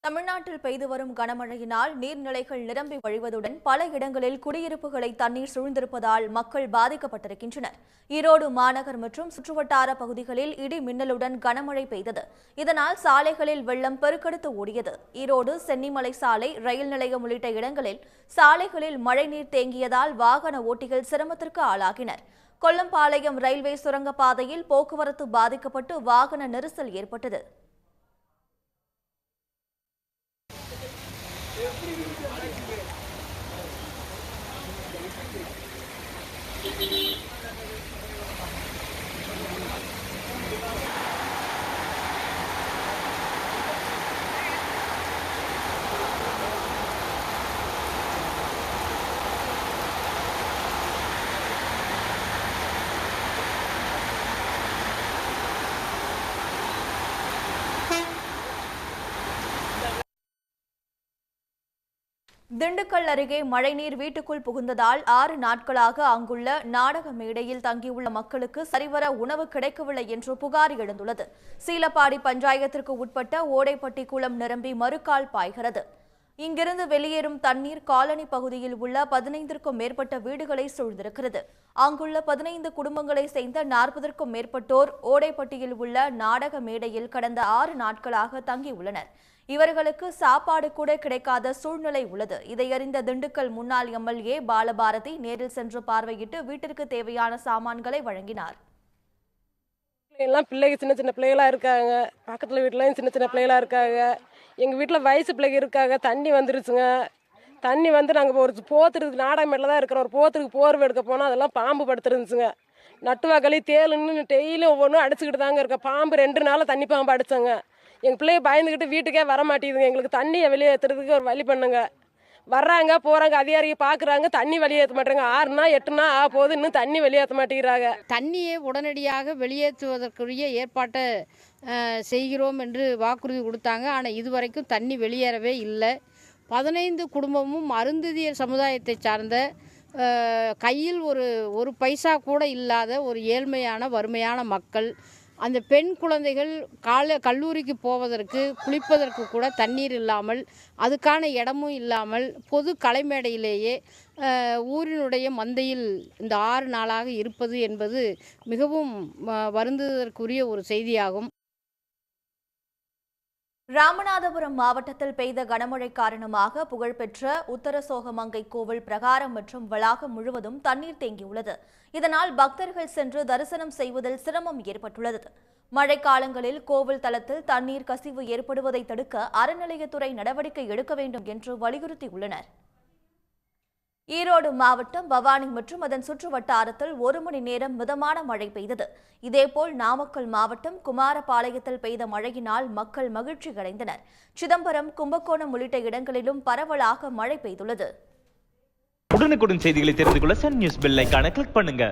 தமிழ்நாட்டில் பெய்து வரும் கனமழையினால் நீர்நிலைகள் நிரம்பி வழிவதுடன் பல இடங்களில் குடியிருப்புகளை தண்ணீர் சூழ்ந்திருப்பதால் மக்கள் பாதிக்கப்பட்டிருக்கின்றனர். ஈரோடு மாநகர் மற்றும் சுற்றுவட்டார பகுதிகளில் இடி மின்னலுடன் கனமழை பெய்தது. இதனால் சாலைகளில் வெள்ளம் பெருக்கெடுத்து ஓடியது. ஈரோடு சென்னிமலை சாலை, ரயில் நிலையம் உள்ளிட்ட இடங்களில் சாலைகளில் மழைநீர் தேங்கியதால் வாகன ஓட்டிகள் சிரமத்திற்கு ஆளாகினர். கொல்லம்பாளையம் ரயில்வே சுரங்கப்பாதையில் போக்குவரத்து பாதிக்கப்பட்டு வாகன நெரிசல் ஏற்பட்டது. திண்டுக்கல் அருகே மழைநீர் வீட்டுக்குள் புகுந்ததால் 6 நாட்களாக அங்குள்ள நாடக மேடையில் தங்கியுள்ள மக்களுக்கு சரிவர உணவு கிடைக்கவில்லை என்று புகார் எழுந்துள்ளது. சீலப்பாடி பஞ்சாயத்திற்கு உட்பட்ட ஓடைப்பட்டி குளம் நிரம்பி மறுகால் பாய்கிறது. இங்கிருந்து வெளியேறும் தண்ணீர் காலனி பகுதியில் உள்ள 15க்கும் மேற்பட்ட வீடுகளை சூழ்ந்திருக்கிறது. அங்குள்ள 15 குடும்பங்களை சேர்ந்த 40க்கும் மேற்பட்டோர் ஓடைப்பட்டியில் உள்ள நாடக மேடையில் கடந்த 6 நாட்களாக தங்கியுள்ளனர். இவர்களுக்கு சாப்பாடு கூட கிடைக்காத சூழ்நிலை உள்ளது. இதையறிந்த திண்டுக்கல் முன்னாள் எம்எல்ஏ பாலபாரதி நேரில் சென்று பார்வையிட்டு வீட்டிற்கு தேவையான சாமான்களை வழங்கினார். பிள்ளைங்க சின்ன சின்ன பிள்ளைகளா இருக்காங்க. பக்கத்துல வீட்டுலயும் சின்ன சின்ன பிள்ளைகளா இருக்காங்க. எங்க வீட்டுல வயசு பிள்ளைங்க இருக்காங்க. தண்ணி வந்துருச்சுங்க. தண்ணி வந்து நாங்கள் ஒரு போத்துருக்கு நாடகமேட்டில் தான் இருக்கிறோம். ஒரு போத்துருக்கு போர்வை எடுக்க போனால் அதெல்லாம் பாம்பு படுத்துருந்துச்சுங்க. நட்டுவாக்களி தேலுன்னு டெய்லியும் ஒவ்வொன்றும் அடிச்சுக்கிட்டு தாங்க இருக்கேன். பாம்பு 2 நாளில் தண்ணி பாம்பு அடித்தாங்க. எங்கள் பிள்ளைய பயந்துக்கிட்டு வீட்டுக்கே வர மாட்டேங்குதுங்க. எங்களுக்கு தண்ணியை வெளியேற்றுறதுக்கு ஒரு வழி பண்ணுங்க. வர்றாங்க போகிறாங்க, அதிகாரியை பார்க்குறாங்க, தண்ணி வெளியேற்ற மாட்டேங்க. 6 நாள் 8 நாள் போகுது, இன்னும் தண்ணி வெளியேற்ற மாட்டேங்கிறாங்க. தண்ணியை உடனடியாக வெளியேற்றுவதற்குரிய ஏற்பாட்டை செய்கிறோம் என்று வாக்குறுதி கொடுத்தாங்க. ஆனால் இதுவரைக்கும் தண்ணி வெளியேறவே இல்லை. 15 குடும்பமும் அருந்ததியர் சமுதாயத்தை சார்ந்த கையில் ஒரு பைசா கூட இல்லாத ஒரு ஏழ்மையான வறுமையான மக்கள். அந்த பெண் குழந்தைகள் கல்லூரிக்கு போவதற்கு குளிப்பதற்கு கூட தண்ணீர் இல்லாமல், அதுக்கான இடமும் இல்லாமல் பொது கலைமேடையிலேயே ஊரினுடைய மந்தையில் இந்த 6 நாளாக இருப்பது என்பது மிகவும் வருந்துவதற்குரிய ஒரு செய்தியாகும். ராமநாதபுரம் மாவட்டத்தில் பெய்த கனமழை காரணமாக புகழ்பெற்ற உத்தரசோகமங்கை கோவில் பிரகாரம் மற்றும் வளாகம் முழுவதும் தண்ணீர் தேங்கியுள்ளது. இதனால் பக்தர்கள் சென்று தரிசனம் செய்வதில் சிரமம் ஏற்பட்டுள்ளது. மழைக்காலங்களில் கோவில் தளத்தில் தண்ணீர் கசிவு ஏற்படுவதை தடுக்க அறநிலையத்துறை நடவடிக்கை எடுக்க வேண்டும் என்று வலியுறுத்தியுள்ளனர். ஈரோடு மாவட்டம் பவானி மற்றும் அதன் சுற்று வட்டாரத்தில் 1 மணி நேரம் மிதமான மழை பெய்தது. இதேபோல் நாமக்கல் மாவட்டம் குமாரபாளையத்தில் பெய்த மழையினால் மக்கள் மகிழ்ச்சி அடைந்தனர். சிதம்பரம், கும்பகோணம் உள்ளிட்ட இடங்களிலும் பரவலாக மழை பெய்துள்ளது. உடனுக்குடன் செய்திகளை தெரிந்து கொள்ள சன் நியூஸ் பெல் ஐகானை கிளிக் பண்ணுங்க.